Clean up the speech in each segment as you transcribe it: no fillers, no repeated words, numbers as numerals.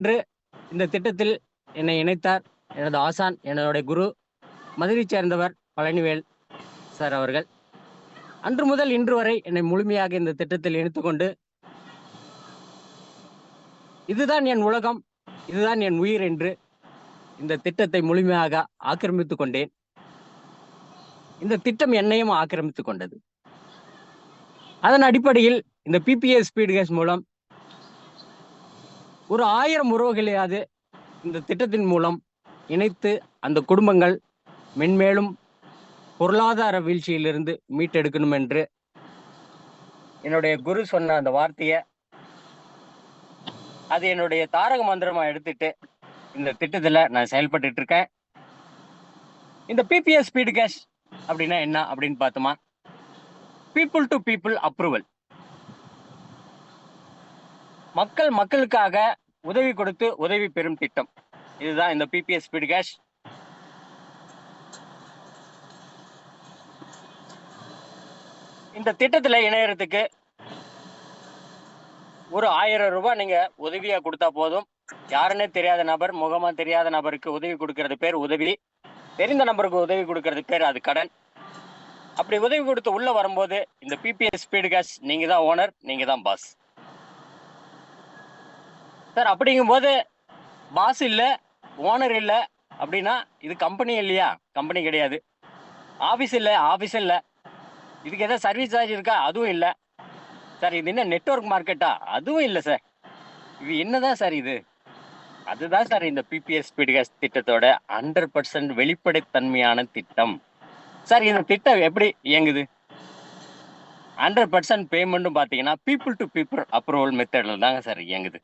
என்று இந்த திட்டத்தில் என்னை இணைத்தார் எனது ஆசான், என்னுடைய குரு, மதுரையைச் சேர்ந்தவர் பழனிவேல் சார் அவர்கள். அன்று முதல் இன்று வரை என்னை முழுமையாக இந்த திட்டத்தில் இணைத்துக் கொண்டு, இதுதான் என் உலகம், இதுதான் என் உயிர் என்று இந்த திட்டத்தை முழுமையாக ஆக்கிரமித்துக் கொண்டேன். இந்த திட்டம் என்னையும் ஆக்கிரமித்துக் கொண்டது. அதன் அடிப்படையில் இந்த பிபிஎஸ் ஸ்பீட் கேஸ் மூலம் ஒரு 1000 உறவுகளையாவது இந்த திட்டத்தின் மூலம் இணைத்து அந்த குடும்பங்கள் மென்மேலும் பொருளாதார வீழ்ச்சியிலிருந்து மீட்டெடுக்கணும் என்று என்னுடைய குரு சொன்ன அந்த வார்த்தையை அது என்னுடைய தாரக மந்திரமா எடுத்துட்டு இந்த திட்டத்துல நான் செயல்பட்டு இருக்கேன். இந்த பிபிஎஸ் ஸ்பீட் கேஷ் அப்படின்னா என்ன அப்படின்னு பார்த்தோமா, பீப்புள் டு பீப்புள் அப்ரூவல். மக்களுக்காக உதவி கொடுத்து உதவி பெறும் திட்டம். இதுதான் இந்த பிபிஎஸ் ஸ்பீட் கேஷ். இந்த திட்டத்துல இணையறதுக்கு ஒரு 1000 ரூபாய் நீங்க உதவியா கொடுத்தா போதும். யாருன்னே தெரியாத நபர், முகமா தெரியாத நபருக்கு உதவி கொடுக்கறது பேர் உதவி. தெரிந்த நபருக்கு உதவி கொடுக்கறது பேர் அது கடன். அப்படி உதவி கொடுத்து உள்ள வரும்போது இந்த பிபிஎஸ் ஸ்பீட் கேஷ் நீங்க தான் ஓனர், நீங்க தான் பாஸ் சார். அப்படிங்கும் போது பாஸ் இல்ல, ஓனர் இல்ல அப்படின்னா இது கம்பெனி இல்லையா? கம்பெனி கிடையாது. ஆபீஸ் இல்ல, ஆபீஸ் இல்ல. இதுக்கு ஏதாவது சர்வீஸ் சார்ஜ் இருக்கா? அதுவும் இல்லை சார். இது என்ன நெட்வொர்க் மார்க்கெட்டா? அதுவும் இல்லை சார். இது என்னதான் சார் இது? அதுதான் சார் இந்த பிபிஎஸ் ஸ்பீட் கேஸ் திட்டத்தோட 100% வெளிப்படைத்தன்மையான திட்டம் சார். இந்த திட்டம் எப்படி இயங்குது? 100% பேமெண்ட்டும் பாத்தீங்கன்னா பீப்புள் டு பீப்புள் அப்ரூவல் மெத்தட்ல தாங்க சார் இயங்குது.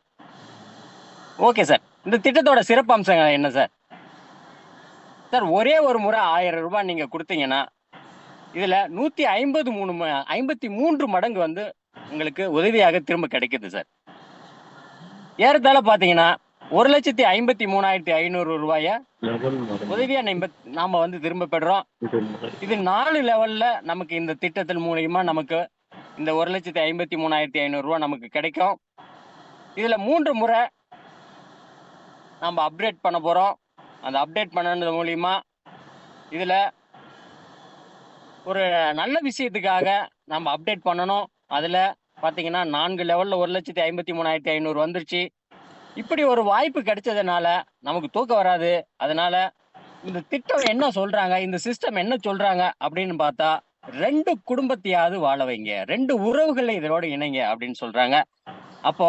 Okay sir. இந்த திட்டத்தோட சிறப்பு அம்சங்கள் என்ன சார்? சார், ஒரே ஒரு முறை 1000 ரூபாய் நீங்க கொடுத்தீங்கன்னா இதுல 153 மடங்கு வந்து உங்களுக்கு உதவியாக திரும்ப கிடைக்குது சார். ஏறத்தாழ பாத்தீங்கன்னா 1,53,500 ரூபாய உதவியா நாம வந்து திரும்ப பெறுறோம். இது 4 லெவல்ல நமக்கு இந்த திட்டத்தின் மூலியமா நமக்கு இந்த 1,53,500 ரூபாய் நமக்கு கிடைக்கும். இதுல 3 முறை நம்ம அப்டேட் பண்ண போறோம். அந்த அப்டேட் பண்ணது மூலியமா இதுல ஒரு நல்ல விஷயத்துக்காக நம்ம அப்டேட் பண்ணணும். அதுல பாத்தீங்கன்னா 4 லெவல்ல 1,53,500 வந்துருச்சு. இப்படி ஒரு வாய்ப்பு கிடைச்சதுனால நமக்கு தூக்கம் வராது. அதனால இந்த திட்டம் என்ன சொல்றாங்க, இந்த சிஸ்டம் என்ன சொல்றாங்க அப்படின்னு பார்த்தா, 2 குடும்பத்தையாவது வாழ வைங்க, 2 உறவுகளை இதோட இணைங்க அப்படின்னு சொல்றாங்க. அப்போ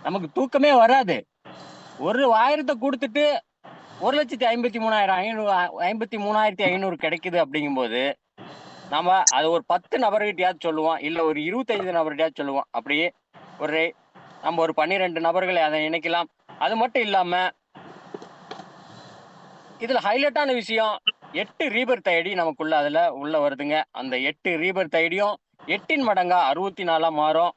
நமக்கு தூக்கமே வராது. ஒரு 1000 கொடுத்துட்டு 1,53,500 கிடைக்குது அப்படிங்கும்போது நாம அது ஒரு 10 நபர்கிட்டயாவது சொல்லுவோம், இல்ல ஒரு 25 நபர்கிட்டயாவது சொல்லுவோம். அப்படியே நம்ம ஒரு 12 நபர்களை அதை இணைக்கலாம். அது மட்டும் இல்லாம இதுல ஹைலைட்டான விஷயம் 8 ரீபர்த் ஐடி நமக்குள்ள அதுல உள்ள வருதுங்க. அந்த 8 ரீபர்த் ஐடியும் 8 மடங்கா 64 மாறும்.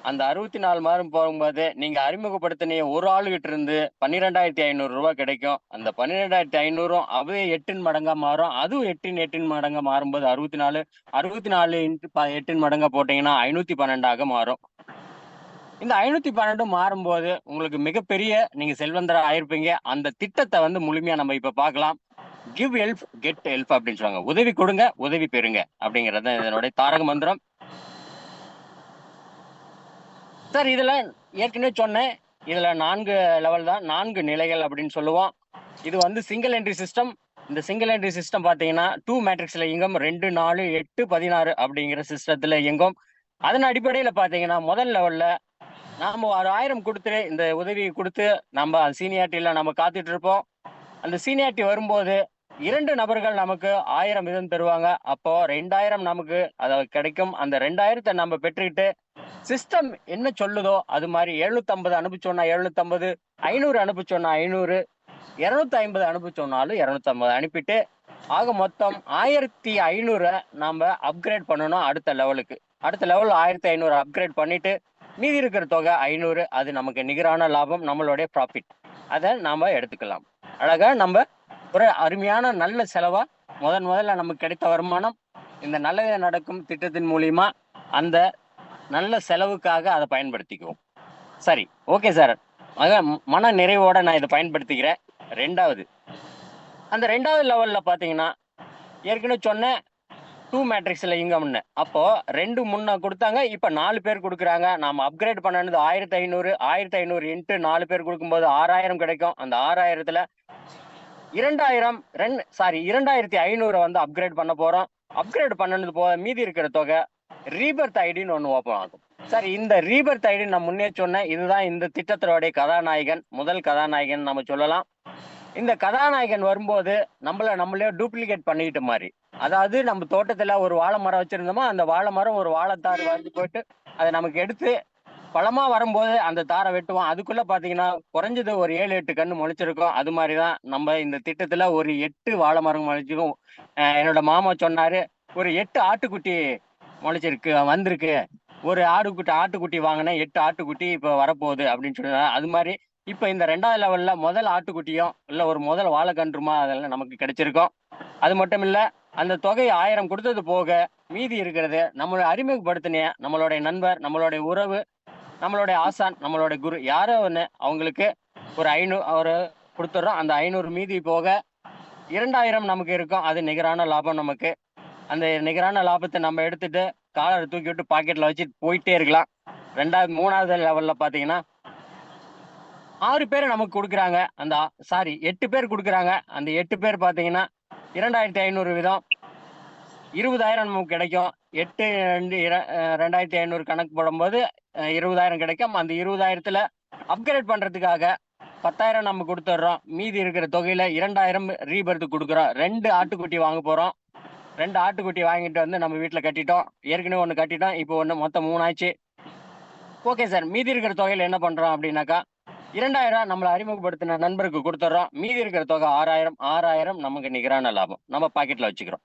அந்த 64 மாறும் போகும்போது நீங்க அறிமுகப்படுத்தின ஒரு ஆளுகிட்ட இருந்து 12,500 ரூபாய் கிடைக்கும். அந்த 12,500 அதே 8 மடங்கா மாறும். அதுவும் 8 மடங்கா மாறும்போது 64 இன்ட்டு 8 மடங்கா போட்டீங்கன்னா 512 மாறும். இந்த 512 மாறும்போது உங்களுக்கு மிகப்பெரிய நீங்க செல்வந்தரா ஆயிருப்பீங்க. அந்த திட்டத்தை வந்து முழுமையா நம்ம இப்ப பார்க்கலாம். கிவ் ஹெல்ப் கெட் ஹெல்ப் அப்படின்னு சொல்லுவாங்க. உதவி கொடுங்க, உதவி பெறுங்க அப்படிங்கறது இதனுடைய தாரக மந்திரம் சார். இதுல ஏற்கனவே சொன்னேன், இதுல 4 லெவல் தான், 4 நிலைகள் அப்படின்னு சொல்லுவோம். இது வந்து சிங்கிள் என்ட்ரி சிஸ்டம். இந்த சிங்கிள் என்ட்ரி சிஸ்டம் பாத்தீங்கன்னா 2 மேட்ரிக்ஸ்ல இயங்கும். 2, 4, 8, 16 அப்படிங்கிற சிஸ்டத்துல இயங்கும். அதன் அடிப்படையில பாத்தீங்கன்னா முதல் லெவல்ல நாம ஒரு 1000 கொடுத்து இந்த உதவியை கொடுத்து நம்ம சீனியாரிட்டியில நம்ம காத்துட்டு இருப்போம். அந்த சீனியாரிட்டி வரும்போது 2 நபர்கள் நமக்கு 1000 வீதம் தருவாங்க. அப்போ 2000 நமக்கு அது கிடைக்கும். அந்த 2000 நம்ம பெற்றுக்கிட்டு சிஸ்டம் என்ன சொல்லுதோ அது மாதிரி 750 அனுப்பிச்சோன்னா 750, 500 அனுப்பிச்சோன்னா 500, 250 அனுப்பிச்சோன்னாலும் 250 அனுப்பிட்டு ஆக மொத்தம் 1500 நாம அப்கிரேட் பண்ணணும் அடுத்த லெவலுக்கு. அடுத்த லெவல் 1500 அப்கிரேட் பண்ணிட்டு மீதி இருக்கிற தொகை 500. அது நமக்கு நிகரான லாபம், நம்மளுடைய ப்ராஃபிட். அதை நாம எடுத்துக்கலாம். அழகா நம்ம ஒரு அருமையான நல்ல செலவா முதல்ல நமக்கு கிடைத்த வருமானம் இந்த நல்லது நடக்கும் திட்டத்தின் மூலியமா அந்த நல்ல செலவுக்காக அதை பயன்படுத்திக்குவோம். சரி, ஓகே சார். அதான் மன நிறைவோட நான் இதை பயன்படுத்திக்கிறேன். ரெண்டாவது, அந்த ரெண்டாவது லெவல்ல பாத்தீங்கன்னா ஏற்கனவே சொன்னேன் 2 மேட்ரிக்ஸ்ல இன்கம்னு. அப்போ 2 முன்ன கொடுத்தாங்க, இப்ப 4 பேர் கொடுக்குறாங்க. நாம அப்கிரேட் பண்ணது 1500 1500 இன்ட்டு 4 பேர் கொடுக்கும்போது 6000 கிடைக்கும். அந்த 6000த்துல 2500 வந்து அப்கிரேட் பண்ண போறோம். அப்கிரேட் பண்ணது போக மீதி இருக்கிற தொகை ரீபர்த் ஐடின்னு ஒன்று ஓப்பன் ஆகும். சார் இந்த ரீபர்த் ஐடி நான் முன்னே சொன்னேன், இதுதான் இந்த திட்டத்தோடைய கதாநாயகன், முதல் கதாநாயகன் நம்ம சொல்லலாம். இந்த கதாநாயகன் வரும்போது நம்மளே டூப்ளிகேட் பண்ணிக்கிட்ட மாதிரி. அதாவது நம்ம தோட்டத்துல ஒரு வாழை மரம் வச்சிருந்தோமா, அந்த வாழை மரம் ஒரு வாழைத்தார் வந்து போயிட்டு அதை நமக்கு எடுத்து பழமா வரும்போது அந்த தாரை வெட்டுவோம். அதுக்குள்ள பாத்தீங்கன்னா குறைஞ்சது ஒரு 7-8 கண்ணு முளைச்சிருக்கும். அது மாதிரிதான் நம்ம இந்த திட்டத்துல ஒரு 8 வாழை மரம் முளைச்சிருக்கும். என்னோட மாமா சொன்னாரு, ஒரு 8 ஆட்டுக்குட்டி முளைச்சிருக்கு வந்திருக்கு, ஒரு ஆட்டுக்குட்டி வாங்கினேன், 8 ஆட்டுக்குட்டி இப்ப வரப்போகுது அப்படின்னு சொன்னாரு. அது மாதிரி இப்ப இந்த 2வது லெவல்ல முதல் ஆட்டுக்குட்டியும் இல்ல ஒரு முதல் வாழைக்கன்றுமா அதெல்லாம் நமக்கு கிடைச்சிருக்கும். அது மட்டும் இல்ல, அந்த தொகை 1000 கொடுத்தது போக மீதி இருக்கிறது நம்மளை அறிமுகப்படுத்தின நம்மளுடைய நண்பர், நம்மளுடைய உறவு, நம்மளுடைய ஆசான், நம்மளுடைய குரு யாரோ ஒண்ணு அவங்களுக்கு ஒரு 500 கொடுத்துட்றோம். அந்த 500 மீதி போக 2000 நமக்கு இருக்கும். அது நிகரான லாபம் நமக்கு. அந்த நிகரான லாபத்தை நம்ம எடுத்துட்டு காலரை தூக்கி விட்டு பாக்கெட்ல வச்சுட்டு போயிட்டே இருக்கலாம். 3வது லெவல்ல பாத்தீங்கன்னா 6 பேர் நமக்கு கொடுக்குறாங்க. 8 பேர் கொடுக்குறாங்க. அந்த 8 பேர் பாத்தீங்கன்னா 2500 வீதம் 20,000 நமக்கு கிடைக்கும். 8 2500 கணக்கு போடும்போது 20,000 கிடைக்கும். அந்த 20,000த்துல அப்கிரேட் பண்றதுக்காக 10,000 நம்ம கொடுத்துட்றோம். மீதி இருக்கிற தொகையில 2000 ரீபர்த் கொடுக்குறோம். 2 ஆட்டுக்குட்டி வாங்க போறோம். 2 ஆட்டுக்குட்டி வாங்கிட்டு வந்து நம்ம வீட்டுல கட்டிட்டோம். ஏற்கனவே 1 கட்டிட்டோம், இப்போ 1, மொத்தம் 3 ஆச்சு. ஓகே சார், மீதி இருக்கிற தொகையில என்ன பண்றோம் அப்படின்னாக்கா 2000 நம்மளை அறிமுகப்படுத்தின நண்பருக்கு கொடுத்துட்றோம். மீதி இருக்கிற தொகை 6000 நமக்கு நிகரான லாபம் நம்ம பாக்கெட்ல வச்சுக்கிறோம்.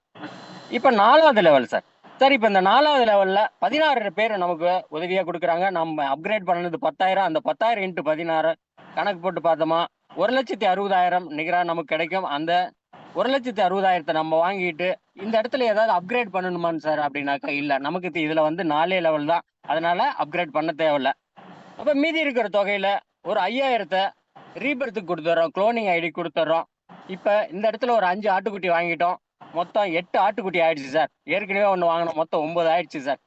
இப்ப 4வது லெவல் சார். இப்ப இந்த 4வது லெவல்ல 16 பேர் நமக்கு உதவியா கொடுக்குறாங்க. நம்ம அப்கிரேட் பண்ணது 10,000. அந்த 10,000 இன்ட்டு 16 கணக்கு போட்டு பார்த்தோமா 1,60,000 நிகரா நமக்கு கிடைக்கும். அந்த 1,60,000 நம்ம வாங்கிட்டு இந்த இடத்துல ஏதாவது அப்கிரேட் பண்ணணுமான்னு சார் அப்படின்னாக்கா இல்ல, நமக்கு இதுல வந்து 4 லெவல் தான், அதனால அப்கிரேட் பண்ண தேவையில்ல. அப்ப மீதி இருக்கிற தொகையில ஒரு 5,000 ரீபர்த்துக்கு கொடுத்துட்றோம், குளோனிங் ஐடி கொடுத்துட்றோம். இப்ப இந்த இடத்துல ஒரு 5 ஆட்டுக்குட்டி வாங்கிட்டோம், மொத்தம் 8 ஆட்டுக்குட்டி ஆயிடுச்சு சார். ஏற்கனவே 1 வாங்கினோம், மொத்தம் 9 ஆயிடுச்சு சார்.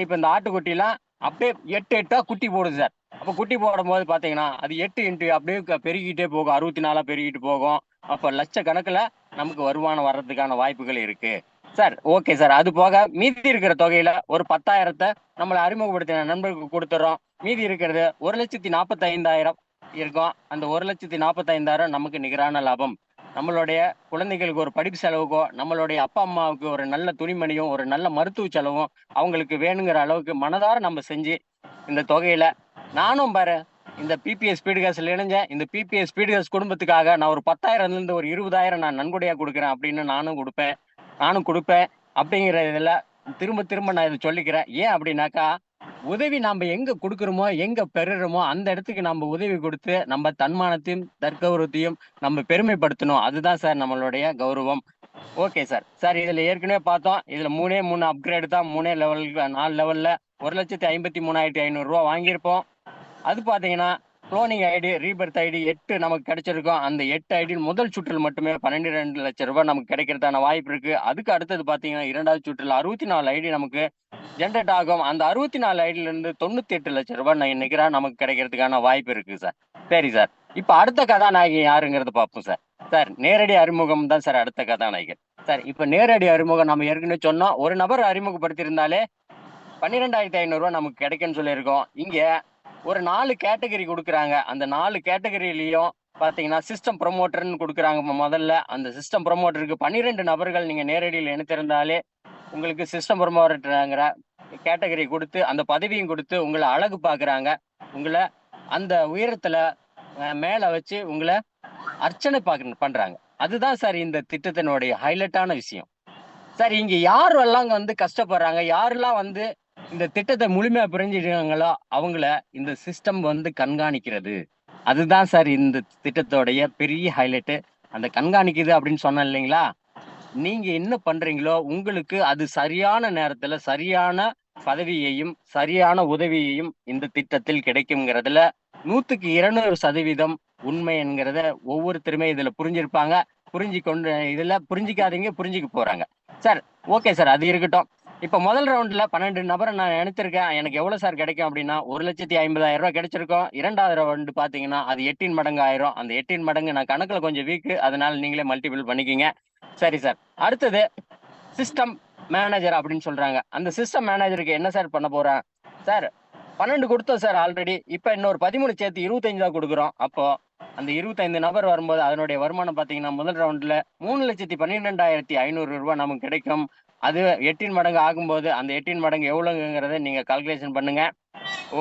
இப்ப இந்த ஆட்டுக்குட்டிலாம் அப்படியே 8 குட்டி போடுது சார். அப்ப குட்டி போடும் போது பாத்தீங்கன்னா அது 8 இன்ட்டு அப்படியே பெருகிட்டே போகும், 64 பெருகிட்டு போகும். அப்ப லட்சக்கணக்குல நமக்கு வருமானம் வர்றதுக்கான வாய்ப்புகள் இருக்கு சார். ஓகே சார், அது போக மீதி இருக்கிற தொகையில ஒரு 10,000 நம்மளை அறிமுகப்படுத்தின நண்பர்களுக்கு கொடுத்துறோம். மீதி இருக்கிறது 1,45,000 இருக்கும். அந்த 1,45,000 நமக்கு நிகரான லாபம். நம்மளுடைய குழந்தைகளுக்கு ஒரு படிப்பு செலவுக்கோ, நம்மளுடைய அப்பா அம்மாவுக்கு ஒரு நல்ல துணிமணியும் ஒரு நல்ல மருத்துவ செலவும் அவங்களுக்கு வேணுங்கிற அளவுக்கு மனதார நம்ம செஞ்சு இந்த தொகையில நானும் பாரு இந்த பிபிஎஸ் ஸ்பீடு கேஸ்ல இணைஞ்சேன். இந்த பிபிஎஸ் ஸ்பீடு கேஸ் குடும்பத்துக்காக நான் ஒரு 10,000ல இருந்து ஒரு 20,000 நான் நன்கொடையா கொடுக்குறேன் அப்படின்னு நானும் கொடுப்பேன் அப்படிங்கிற இதுல திரும்ப நான் இதை சொல்லிக்கிறேன். ஏன் அப்படின்னாக்கா, உதவி நாம எங்க கொடுக்குறோமோ எங்க பெறுறோமோ அந்த இடத்துக்கு நம்ம உதவி கொடுத்து நம்ம தன்மானத்தையும் தற்கௌரவத்தையும் நம்ம பெருமைப்படுத்தணும். அதுதான் சார் நம்மளுடைய கௌரவம். ஓகே சார் இதுல ஏற்கனவே பார்த்தோம், இதுல 3 அப்கிரேடு தான். 3 லெவலுக்கு 4 லெவல்ல 1,53,500 ரூபா வாங்கியிருப்போம். அது பாத்தீங்கன்னா குளோனிங் ஐடி ரீபர்த் ஐடி 8 நமக்கு கிடைச்சிருக்கும். அந்த 8 ஐடி முதல் சுற்றில் மட்டுமே 12 லட்சம் ரூபாய் நமக்கு கிடைக்கிறதான வாய்ப்பு இருக்கு. அதுக்கு அடுத்தது பாத்தீங்கன்னா 2வது சுற்றில் 64 ஐடி நமக்கு ஜென்ரேட் ஆகும். அந்த 64 ஐடியில இருந்து 98 லட்சம் ரூபாய் நிகரா நமக்கு கிடைக்கிறதுக்கான வாய்ப்பு இருக்கு சார். சரி சார், இப்ப அடுத்த கதாநாயகி யாருங்கிறது பார்ப்போம் சார். நேரடி அறிமுகம் தான் சார் அடுத்த கதாநாயகன். சார் இப்ப நேரடி அறிமுகம் நம்ம ஏற்கனவே சொன்னோம், ஒரு நபர் அறிமுகப்படுத்தியிருந்தாலே 12,500 ரூபாய் நமக்கு கிடைக்கும்னு சொல்லியிருக்கோம். இங்க ஒரு 4 கேட்டகரி கொடுக்குறாங்க. அந்த 4 கேட்டகரியிலையும் பாத்தீங்கன்னா சிஸ்டம் ப்ரொமோட்டர்னு கொடுக்குறாங்க. முதல்ல அந்த சிஸ்டம் ப்ரொமோட்டருக்கு 12 நபர்கள் நீங்க நேரடியில் இணைத்திருந்தாலே உங்களுக்கு சிஸ்டம் ப்ரொமோட்டர்ங்கிற கேட்டகரி கொடுத்து அந்த பதவியும் கொடுத்து உங்களை அழகு பாக்குறாங்க. உங்களை அந்த உயரத்துல மேல வச்சு உங்களை அர்ச்சனை பண்றாங்க. அதுதான் சார் இந்த திட்டத்தினுடைய ஹைலைட்டான விஷயம். சார் இங்க யாரெல்லாம் வந்து கஷ்டப்படுறாங்க, யாரெல்லாம் வந்து இந்த திட்டத்தை முழுமையா புரிஞ்சுட்டாங்களோ அவங்கள இந்த சிஸ்டம் வந்து கண்காணிக்கிறது. அதுதான் சார் இந்த திட்டத்தோடைய பெரிய ஹைலைட்டு. அந்த கண்காணிக்குது அப்படின்னு சொன்னேன் இல்லைங்களா, நீங்க என்ன பண்றீங்களோ உங்களுக்கு அது சரியான நேரத்துல சரியான பதவியையும் சரியான உதவியையும் இந்த திட்டத்தில் கிடைக்குங்கிறதுல 100% உண்மை என்கிறத ஒவ்வொருத்தருமே இதுல புரிஞ்சிருப்பாங்க. இதுல புரிஞ்சிக்காதீங்க, புரிஞ்சுக்க போறாங்க. சார், ஓகே சார், அது இருக்கட்டும். இப்ப முதல் ரவுண்ட்ல 12 நபரை நான் எடுத்திருக்கேன். எனக்கு எவ்வளவு சார் கிடைக்கும் அப்படின்னா, 1,50,000 கிடைச்சிருக்கும். 2வது ரவுண்ட் பாத்தீங்கன்னா அது 8 மடங்கு ஆயிரும். அந்த 8 மடங்கு நான் கணக்குல கொஞ்சம் வீக், அதனால நீங்களே மல்டிபிள் பண்ணிக்கிங்க. சரி சார். அடுத்தது சிஸ்டம் மேனேஜர் அப்படின்னு சொல்றாங்க. அந்த சிஸ்டம் மேனேஜருக்கு என்ன சார் பண்ண போறேன் சார்? 12 கொடுத்தோம் சார் ஆல்ரெடி. இப்ப இன்னொரு 13 சேர்த்து 25 தான் கொடுக்குறோம். அப்போ அந்த 25 நபர் வரும்போது அதனுடைய வருமானம் பாத்தீங்கன்னா முதல் ரவுண்ட்ல 3,12,500 ரூபாய் நமக்கு கிடைக்கும். அது 8 மடங்கு ஆகும்போது அந்த 8 மடங்கு எவ்வளவுங்கிறத நீங்க கால்குலேஷன் பண்ணுங்க.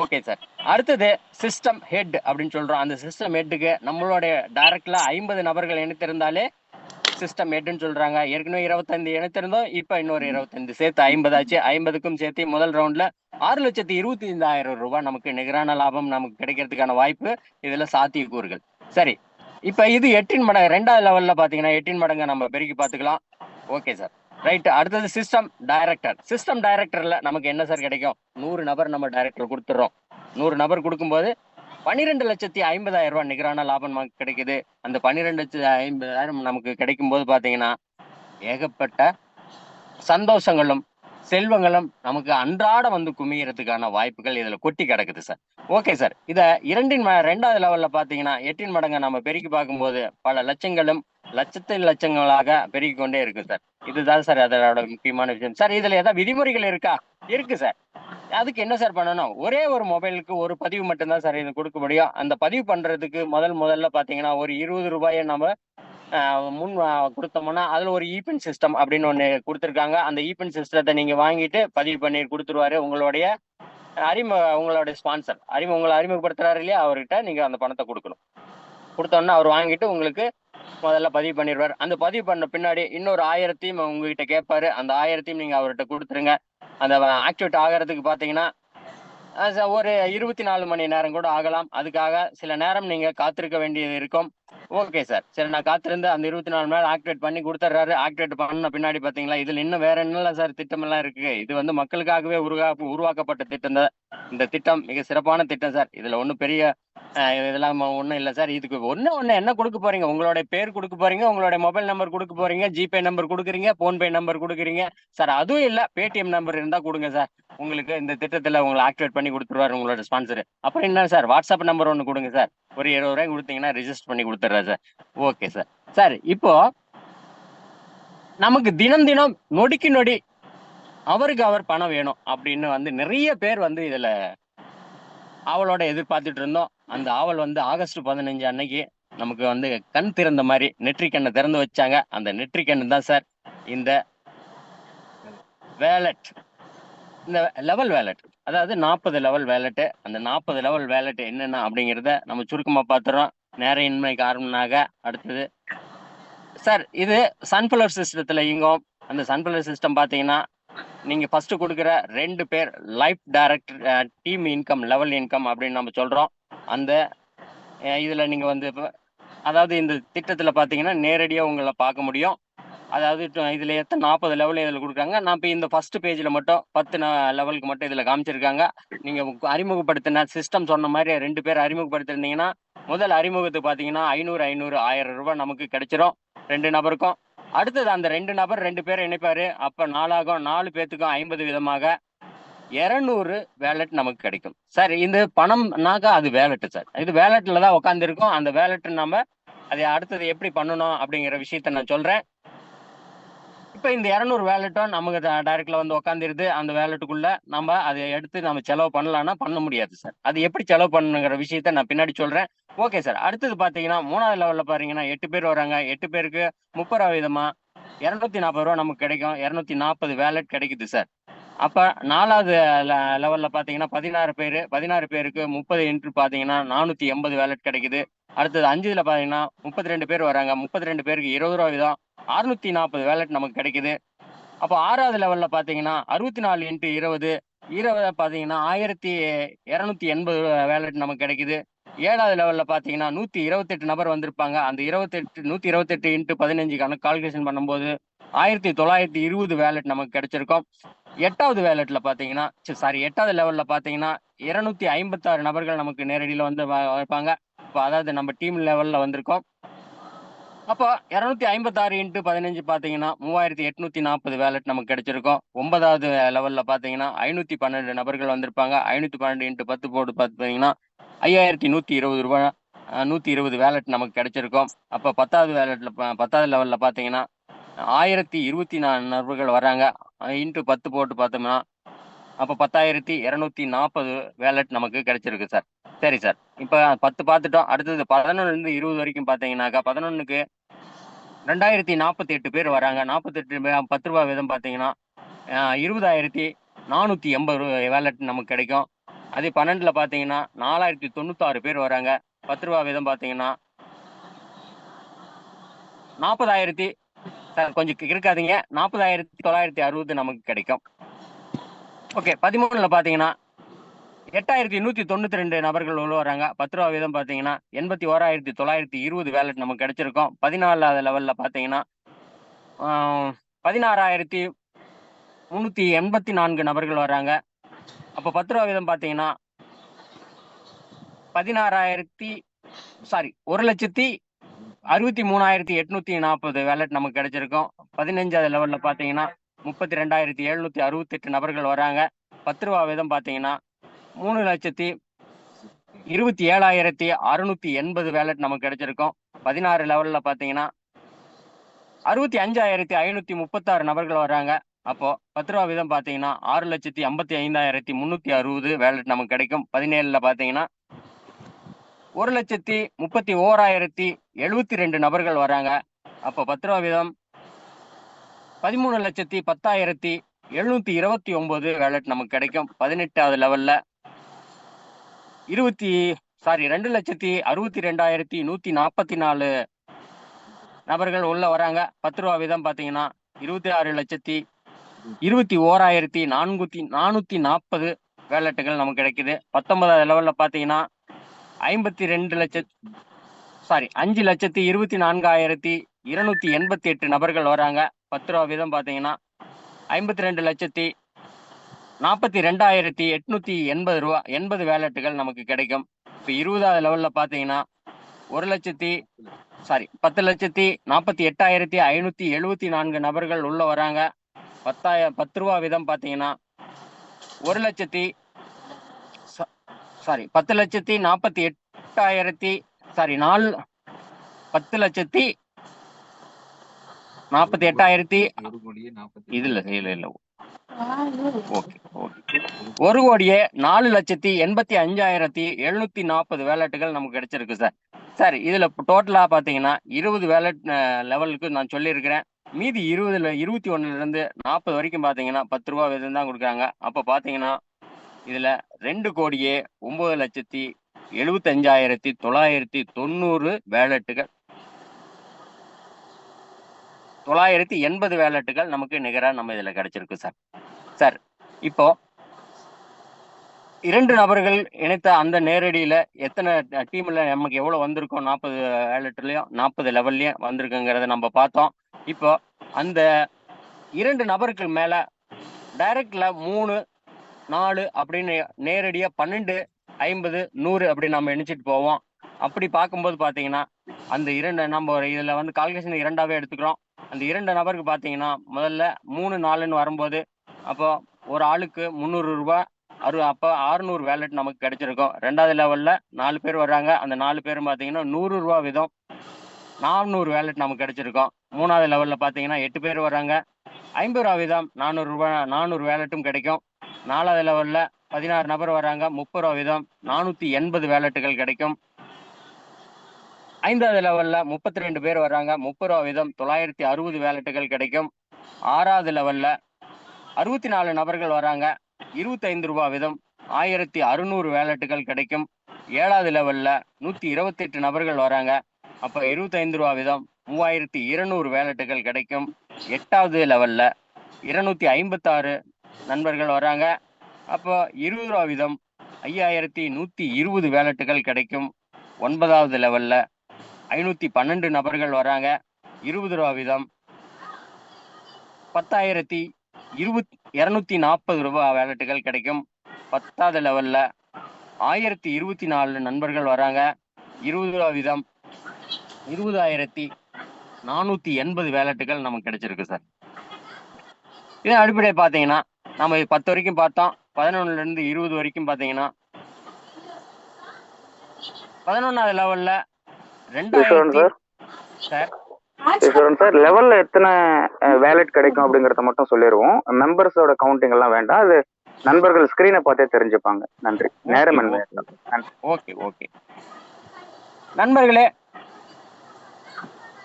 Okay sir. அடுத்தது சிஸ்டம் ஹெட் அப்படின்னு சொல்றோம். அந்த சிஸ்டம் ஹெட்டுக்கு நம்மளுடைய டைரக்ட்ல 50 நபர்கள் இணைத்திருந்தாலே சிஸ்டம் ஹெட்னு சொல்றாங்க. ஏற்கனவே 25 இணைத்திருந்தோம். இப்ப இன்னொரு 25 சேர்த்து 50 ஆச்சு. 50க்கும் சேர்த்து முதல் ரவுண்ட்ல 6,25,000 ரூபாய் நமக்கு நிகரான லாபம் நமக்கு கிடைக்கிறதுக்கான வாய்ப்பு, இதுல சாத்தியக்கூறுகள். சரி, இப்ப இது 8 மடங்கு. 2வது லெவல்ல பாத்தீங்கன்னா 8 மடங்கு நம்ம பெருக்கி பாத்துக்கலாம். Okay sir, right. அடுத்தது சிஸ்டம் டைரக்டர். சிஸ்டம் டைரக்டர்ல நமக்கு என்ன சார் கிடைக்கும்? 100 நபர் நம்ம டைரக்டர் கொடுத்துறோம். 100 நபர் கொடுக்கும்போது 12,50,000 ரூபாய் நிகரான லாபம் நமக்கு கிடைக்குது. அந்த 12,50,000 நமக்கு கிடைக்கும் போது பாத்தீங்கன்னா ஏகப்பட்ட சந்தோஷங்களும் செல்வங்களும் நமக்கு அன்றாட வந்து குமியறதுக்கான வாய்ப்புகள் இதுல கொட்டி கிடக்குது சார். Okay sir. இத 2வது லெவல்ல பாத்தீங்கன்னா 8 மடங்கை நம்ம பெருக்கி பார்க்கும்போது பல லட்சங்களும் லட்சங்களாக பெருகி கொண்டே இருக்கு சார். இதுதான் சார் அதோட முக்கியமான விஷயம். சார், இதுல ஏதாவது விதிமுறைகள் இருக்கா? இருக்கு சார். அதுக்கு என்ன சார் பண்ணணும்? ஒரே ஒரு மொபைலுக்கு ஒரு பதிவு மட்டும்தான் சார் இது கொடுக்க முடியும். அந்த பதிவு பண்றதுக்கு முதல்ல பாத்தீங்கன்னா ஒரு 20 ரூபாயை நம்ம முன் கொடுத்தோம்னா அதுல ஒரு இபின் சிஸ்டம் அப்படின்னு ஒண்ணு கொடுத்துருக்காங்க. அந்த இபின் சிஸ்டத்தை நீங்க வாங்கிட்டு பதிவு பண்ணி கொடுத்துருவாரு. உங்களுடைய உங்களுடைய ஸ்பான்சர் உங்களை அறிமுகப்படுத்துறாரு இல்லையா, அவர்கிட்ட நீங்க அந்த பணத்தை கொடுக்கணும். கொடுத்தோன்னா அவர் வாங்கிட்டு உங்களுக்கு முதல்ல பதிவு பண்ணிடுவார். அந்த பதிவு பண்ண பின்னாடி இன்னொரு 1000 உங்ககிட்ட கேட்பாரு. அந்த 1000 நீங்க அவர்கிட்ட கொடுத்துருங்க. அந்த ஆக்டிவேட் ஆகிறதுக்கு பாத்தீங்கன்னா ஒரு 24 மணி நேரம் கூட ஆகலாம். அதுக்காக சில நேரம் நீங்க காத்திருக்க வேண்டியது இருக்கும். Okay sir. சரி, நான் காத்திருந்து அந்த 24 மணி நேரம் ஆக்டிவேட் பண்ணி கொடுத்துட்றாரு. ஆக்டிவேட் பண்ண பின்னாடி பாத்தீங்களா, இதுல இன்னும் வேற என்னெல்லாம் சார் திட்டம் எல்லாம் இருக்கு. இது வந்து மக்களுக்காகவே உருவாக்கப்பட்ட திட்டம் தான். இந்த திட்டம் மிக சிறப்பான திட்டம் சார். இதுல ஒன்றும் பெரிய இதெல்லாம் ஒன்றும் இல்லை சார். இதுக்கு ஒண்ணு என்ன கொடுக்க போறீங்க? உங்களுடைய பேர் கொடுக்க போறீங்க, உங்களுடைய மொபைல் நம்பர் கொடுக்க போறீங்க, ஜிபே நம்பர் கொடுக்குறீங்க, போன்பே நம்பர் கொடுக்குறீங்க சார். அதுவும் இல்ல, பேடிஎம் நம்பர் இருந்தா கொடுங்க சார். உங்களுக்கு இந்த திட்டத்துல உங்களை ஆக்டிவேட் பண்ணி கொடுத்துருவாரு உங்களோட ஸ்பான்சர். அப்புறம் என்ன சார், வாட்ஸ்அப் நம்பர் ஒன்று கொடுங்க சார். ஒரு 20 ரூபாய் கொடுத்தீங்கன்னா ரிஜிஸ்டர் பண்ணி கொடுத்துட்றாரு சார். Okay sir. சார், இப்போ நமக்கு தினம் நொடிக்கு நொடி அவருக்கு அவர் பணம் வேணும் அப்படின்னு வந்து நிறைய பேர் வந்து இதுல ஆவலோட எதிர்பார்த்துட்டு இருந்தோம். அந்த ஆவல் வந்து ஆகஸ்ட் 15 அன்னைக்கு நமக்கு வந்து கண் திறந்த மாதிரி நெற்றிக்கண்ணை திறந்து வச்சாங்க. அந்த நெற்றிக்கண்ணு தான் சார் இந்த வேலட், இந்த லெவல் வேலட். அதாவது 40 லெவல் வேலட். அந்த 40 லெவல் வேலட் என்னென்ன அப்படிங்கிறத நம்ம சுருக்கமா பார்த்துறோம், நேரையின்மை காரணமாக. அடுத்தது சார், இது சன்ஃபிளவர் சிஸ்டத்துல இயங்கும். அந்த சன்ஃபிளவர் சிஸ்டம் பாத்தீங்கன்னா நீங்க ஃபர்ஸ்ட் கொடுக்குற 2 பேர் life direct team income level income அப்படின்னு நம்ம சொல்றோம். அந்த இதுல நீங்க வந்து அதாவது இந்த திட்டத்துல பாத்தீங்கன்னா நேரடியா உங்களை பார்க்க முடியும். அதாவது இதுல 40 லெவல் இதுல கொடுக்குறாங்க. நான் இப்போ இந்த ஃபர்ஸ்ட் பேஜ்ல மட்டும் 10 லெவலுக்கு மட்டும் இதுல காமிச்சிருக்காங்க. நீங்க அறிமுகப்படுத்தின சிஸ்டம் சொன்ன மாதிரி 2 பேர் அறிமுகப்படுத்திருந்தீங்கன்னா முதல் அறிமுகத்துக்கு பாத்தீங்கன்னா 500 1000 ரூபாய் நமக்கு கிடைச்சிரும் 2 நபருக்கும். அடுத்தது அந்த 2 நபர் 2 பேர் இணைப்பாரு. அப்ப 4 பேத்துக்கும் 50 விதமாக 200 வேலட் நமக்கு கிடைக்கும் சார். இந்த பணம்னாக்கா அது வேலட் சார். இது வேலட்ல தான் உட்கார்ந்து இருக்கும். அந்த வேலட் நம்ம அதை அடுத்தது எப்படி பண்ணணும் அப்படிங்கிற விஷயத்த நான் சொல்றேன். இப்ப இந்த 200 வேலட்டும் நமக்கு டைரக்ட்ல வந்து உட்காந்துருது. அந்த வேலட்டுக்குள்ள நம்ம அதை எடுத்து நம்ம செலவு பண்ணலாம்னா பண்ண முடியாது சார். அது எப்படி செலவு பண்ணுங்கிற விஷயத்த நான் பின்னாடி சொல்றேன். Okay sir. அடுத்தது பாத்தீங்கன்னா 3வது லெவல்ல பாத்தீங்கன்னா 8 பேர் வராங்க. 8 பேருக்கு 30 ரூபா வீதமா 240 ரூபா நமக்கு கிடைக்கும். 240 வேலட் கிடைக்குது சார். அப்ப 4வது லெவல்ல பாத்தீங்கன்னா 16 பேருக்கு 30 இன்ட்டு பாத்தீங்கன்னா 480 வேலட் கிடைக்குது. அடுத்தது 5ல பாத்தீங்கன்னா 32 பேர் வராங்க. 32 பேருக்கு 20 ரூபா வீதம் 640 வேலட் நமக்கு கிடைக்குது. அப்போ 6வது லெவல்ல பாத்தீங்கன்னா 64 இன்ட்டு 20 பாத்தீங்கன்னா 1280 வேலட் நமக்கு கிடைக்குது. 7வது லெவல்ல பாத்தீங்கன்னா 128 நபர் வந்திருப்பாங்க. அந்த 128 இன்ட்டு 15 கணக்கு கால்குலேஷன் பண்ணும்போது 1920 வேலட் நமக்கு கிடைச்சிருக்கும். 8வது வேலட்ல பாத்தீங்கன்னா 8வது லெவல்ல பாத்தீங்கன்னா 256 நபர்கள் நமக்கு நேரடியில் வந்து வைப்பாங்க. இப்போ அதாவது நம்ம டீம் லெவல்ல வந்திருக்கோம். அப்போ 256 இன்ட்டு 15 பார்த்தீங்கன்னா 3840 வேலட் நமக்கு கிடைச்சிருக்கும். 9வது லெவல்ல பார்த்தீங்கன்னா 512 நபர்கள் வந்திருப்பாங்க. 512 இன்ட்டு 10 போட்டு பார்த்தீங்கன்னா ரூ. 5120 120 வேலட் நமக்கு கிடைச்சிருக்கும். அப்போ 10வது லெவல்ல பார்த்தீங்கன்னா 1024 நபர்கள் வராங்க. இன்ட்டு 10 போட்டு பார்த்தோம்னா அப்போ 10,240 வேலட் நமக்கு கிடைச்சிருக்கு சார். சரி சார். இப்ப 10 பார்த்துட்டோம். அடுத்தது 11லேருந்து 20 வரைக்கும் பார்த்தீங்கன்னாக்கா 11க்கு 2048 பேர் வராங்க. 48 ரூ. 10 வீதம் பார்த்தீங்கன்னா 20,480 வேலட் நமக்கு கிடைக்கும். அதே 12ல பார்த்தீங்கன்னா 4096 பேர் வராங்க. ரூ. 10 வீதம் பார்த்தீங்கன்னா 40,000 சார் கொஞ்சம் இருக்காதீங்க 40,960 நமக்கு கிடைக்கும். ஓகே. 13ல பார்த்தீங்கன்னா 8,192 நபர்கள் உள்ள வராங்க. ரூ. 10 வீதம் பார்த்தீங்கன்னா 81,920 வேலட் நமக்கு கிடைச்சிருக்கும். 14வது லெவல்ல பார்த்தீங்கன்னா 16,384 நபர்கள் வராங்க. அப்போ ரூ. 10 வீதம் பார்த்தீங்கன்னா 1,63,840 வேலட் நமக்கு கிடைச்சிருக்கும். 15வது லெவல்ல பார்த்தீங்கன்னா 32,768 நபர்கள் வராங்க. ரூ. 10 வீதம் பார்த்தீங்கன்னா 3,27,680 வேலட் நமக்கு கிடைச்சிருக்கும். 16 லெவல்ல பார்த்தீங்கன்னா 65,536 நபர்கள் வராங்க. அப்போ ரூ. 10 வீதம் பார்த்தீங்கன்னா 6,55,360 வேலட் நமக்கு கிடைக்கும். 17ல பார்த்தீங்கன்னா 1,31,072 நபர்கள் வராங்க. அப்போ ரூ. 10 வீதம் 13,10,729 வேலட் நமக்கு கிடைக்கும். 18வது லெவல்ல 2,62,144 நபர்கள் உள்ள வராங்க. ரூ. 10 வீதம் பார்த்தீங்கன்னா 26,21,440 வேலட்டுகள் நமக்கு கிடைக்குது. 19வது லெவல்ல பார்த்தீங்கன்னா 5,24,288 நபர்கள் வராங்க. ரூ. 10 வீதம் பார்த்தீங்கன்னா 52,42,880 வேலட்டுகள் நமக்கு கிடைக்கும். இப்போ 20வது லெவல்ல பார்த்தீங்கன்னா 10,48,574 நபர்கள் உள்ள வராங்க. ரூ. 10 வீதம் பார்த்தீங்கன்னா 1,84,85,740 வேலட்டுகள் நமக்கு கிடைச்சிருக்கு சார். சார் இதுல டோட்டலா பாத்தீங்கன்னா 20 வேலட் லெவலுக்கு நான் சொல்லியிருக்கிறேன். மீதி 21ல இருந்து 40 வரைக்கும் பாத்தீங்கன்னா ரூ. 10 வீதம் தான் கொடுக்குறாங்க. அப்ப பாத்தீங்கன்னா இதுல 2,09,75,990 வேலட்டுகள் 980 வேலட்டுகள் நமக்கு நிகரா நம்ம இதுல கிடைச்சிருக்கு சார். சார் இப்போ 2 நபர்கள் இணைத்த அந்த நேரடியில எத்தனை டீம்ல நமக்கு எவ்வளவு வந்திருக்கும் 40 வேலட்லயும் 40 லெவல்லயும் வந்திருக்குங்கிறத நம்ம பார்த்தோம். இப்போ அந்த 2 நபருக்கு மேல டைரக்ட்ல 3, 4 அப்படின்னு நேரடியா 12, 50, 100 அப்படின்னு நம்ம எண்ணிச்சிட்டு போவோம். அப்படி பார்க்கும்போது பாத்தீங்கன்னா அந்த 2 நம்ம இதுல வந்து கால்குலேஷன் 2ஆவே எடுத்துக்கிறோம். அந்த 2 நபருக்கு பாத்தீங்கன்னா முதல்ல 3, 4ன்னு வரும்போது அப்போ ஒரு ஆளுக்கு 300 ரூபாய் அப்போ 600 வேலட் நமக்கு கிடைச்சிருக்கும். 2வது லெவல்ல 4 பேர் வர்றாங்க. அந்த 4 பேரும் பாத்தீங்கன்னா 100 ரூபாய் வீதம் 400 வேலட் நமக்கு கிடைச்சிருக்கும். 3வது லெவல்ல பாத்தீங்கன்னா 8 பேர் வர்றாங்க. 50 ரூபாய் வீதம் 400 ரூபாய் 400 வேலட்டும் கிடைக்கும். 4வது லெவல்ல 16 நபர் வராங்க. 30 ரூபாய் வீதம் 480 வேலட்டுகள் கிடைக்கும். 5வது லெவல்ல 32 பேர் வர்றாங்க. 30 ரூபாய் வீதம் 960 வேலட்டுகள் கிடைக்கும். 6வது லெவல்ல 64 நபர்கள் வராங்க. 25 ரூபாய் வீதம் 1600 வேலட்டுகள் கிடைக்கும். 7வது லெவல்ல 128 நபர்கள் வராங்க. அப்ப 25 ரூபாய் வீதம் 3200 வேலட்டுகள் கிடைக்கும். 8வது லெவல்ல 256 நண்பர்கள் வராங்க. அப்போ 20 ரூபாய் வீதம் 5120 வேலட்டுகள் கிடைக்கும். 9வது லெவல்ல 512 நபர்கள் வராங்க. 20 ரூபாய் வீதம் 10,240 ரூபாய் வேலட்டுகள் கிடைக்கும். 10வது லெவல்ல 1024 நண்பர்கள் வராங்க. 20% 20,480 வேலட்டுகள் நமக்கு கிடைச்சிருக்கு சார். இதன் அடிப்படையை பார்த்தீங்கன்னா நம்ம 10 வரைக்கும் பார்த்தோம். 11ல இருந்து 20 வரைக்கும் பார்த்தீங்கன்னா 11வது லெவல்ல 2000 சார் சார் லெவல்ல எத்தனை வேலட் கிடைக்கும் அப்படிங்கறத மட்டும் சொல்லிடுவோம். மெம்பர்ஸோட கவுண்டிங் எல்லாம் வேண்டாம். அது நண்பர்கள் ஸ்கிரீனை பார்த்தே தெரிஞ்சுப்பாங்க. நன்றி. நேரம் ஓகே ஓகே நண்பர்களே,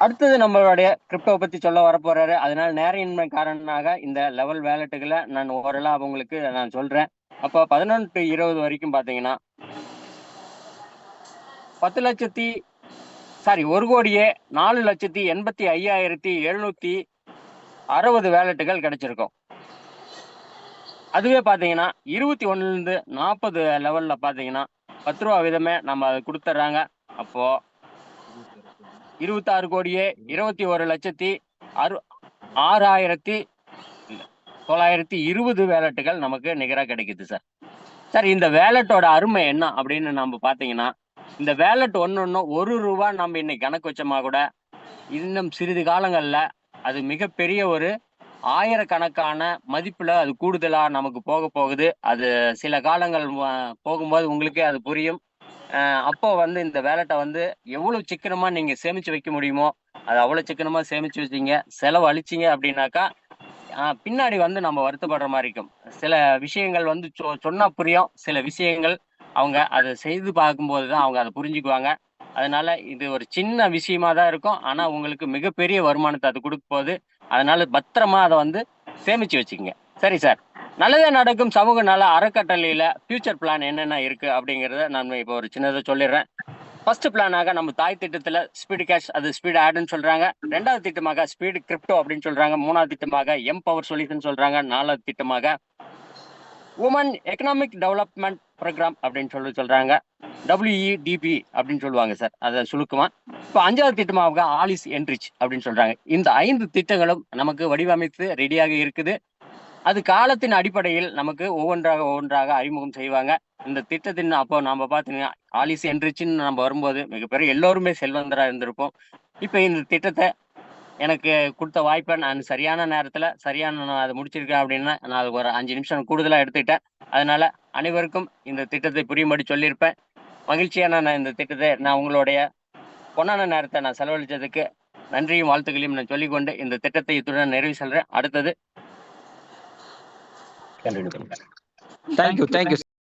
அடுத்தது நம்மளுடைய கிரிப்டோ பத்தி சொல்ல வரப்போறாரு. அதனால நேரையின்மை காரணமாக இந்த லெவல் வேலட்டுகளை நான் ஓரளவு உங்களுக்கு நான் சொல்றேன். அப்போ 11 to 20 வரைக்கும் பாத்தீங்கன்னா 1,04,85,760 வேலட்டுகள் கிடைச்சிருக்கும். அதுவே பாத்தீங்கன்னா 21ல இருந்து 40 லெவல்ல பாத்தீங்கன்னா 10 ரூபா வீதமே நம்ம அதை கொடுத்துட்றாங்க. அப்போ 26,6,920 வேலட்டுகள் நமக்கு நிகரா கிடைக்குது சார். சார், இந்த வேலட்டோட அருமை என்ன அப்படின்னு நம்ம பாத்தீங்கன்னா, இந்த வேலட் ஒன்னு ₹1 நம்ம இன்னைக்கு கணக்கு வச்சோமா கூட இன்னும் சிறிது காலங்கள்ல அது மிகப்பெரிய ஒரு ஆயிரக்கணக்கான மதிப்புல அது கூடுதலா நமக்கு போக போகுது. அது சில காலங்கள் போகும்போது உங்களுக்கே அது புரியும். அப்போ இந்த வேலட்டை எவ்வளவு சிக்கனமா நீங்க சேமிச்சு வைக்க முடியுமோ அது அவ்வளவு சிக்கனமா சேமிச்சு வச்சீங்க, செலவு அழிச்சிங்க அப்படின்னாக்கா பின்னாடி நம்ம வருத்தப்படுற மாதிரி இருக்கும். சில விஷயங்கள் சொன்னா புரியும், சில விஷயங்கள் அவங்க அதை செய்து பார்க்கும்போதுதான் அவங்க அதை புரிஞ்சுக்குவாங்க. அதனால இது ஒரு சின்ன விஷயமா தான் இருக்கும், ஆனா உங்களுக்கு மிகப்பெரிய வருமானத்தை அது கொடுக்க போகுது. அதனால பத்திரமா அதை சேமிச்சு வச்சுக்கோங்க. சரி சார், நல்லதே நடக்கும் சமூக நல அறக்கட்டளையில ஃபியூச்சர் பிளான் என்னென்ன இருக்கு அப்படிங்கிறத நான் இப்போ ஒரு சின்னதை சொல்லிடுறேன். ஃபர்ஸ்ட் பிளானாக நம்ம தாய் திட்டத்துல ஸ்பீடு கேஷ், அது ஸ்பீடு ஆடுன்னு சொல்றாங்க. 2வது திட்டமாக ஸ்பீடு கிரிப்டோ அப்படின்னு சொல்றாங்க. 3வது திட்டமாக எம்பவர் சொல்யூஷன் சொல்றாங்க. 4வது திட்டமாக உமன் எக்கனாமிக் டெவலப்மெண்ட் ப்ரோக்ராம் அப்படின்னு சொல்றாங்க. WEDP அப்படின்னு சொல்லுவாங்க சார், அதை சுருக்கமா. இப்போ 5வது திட்டமாக ஆலிஸ் என்ரிச் அப்படின்னு சொல்றாங்க. இந்த 5 திட்டங்களும் நமக்கு வடிவமைத்து ரெடியாக இருக்குது. அது காலத்தின் அடிப்படையில் நமக்கு ஒவ்வொன்றாக அறிமுகம் செய்வாங்க. இந்த திட்டத்தின் அப்போ நம்ம பாத்தீங்கன்னா ஆலிஸ் என்ரிச்னு நம்ம வரும்போது மிகப்பெரிய எல்லோருமே செல்வந்தரா இருந்திருப்போம். இப்ப இந்த திட்டத்தை எனக்கு கொடுத்த வாய்ப்பை நான் சரியான நேரத்துல நான் அதை முடிச்சிருக்கேன் அப்படின்னா நான் அது ஒரு 5 நிமிஷம் கூடுதலா எடுத்துக்கிட்டேன். அதனால அனைவருக்கும் இந்த திட்டத்தை புரியும்படி சொல்லியிருப்பேன். மகிழ்ச்சியான நான் இந்த திட்டத்தை நான் உங்களுடைய பொன்னான நேரத்தை நான் செலவழிச்சதுக்கு நன்றியும் வாழ்த்துக்களையும் நான் சொல்லிக்கொண்டு இந்த திட்டத்தை இத்துடன் நிறைவு செல்றேன். அடுத்தது தேங்க்யூ.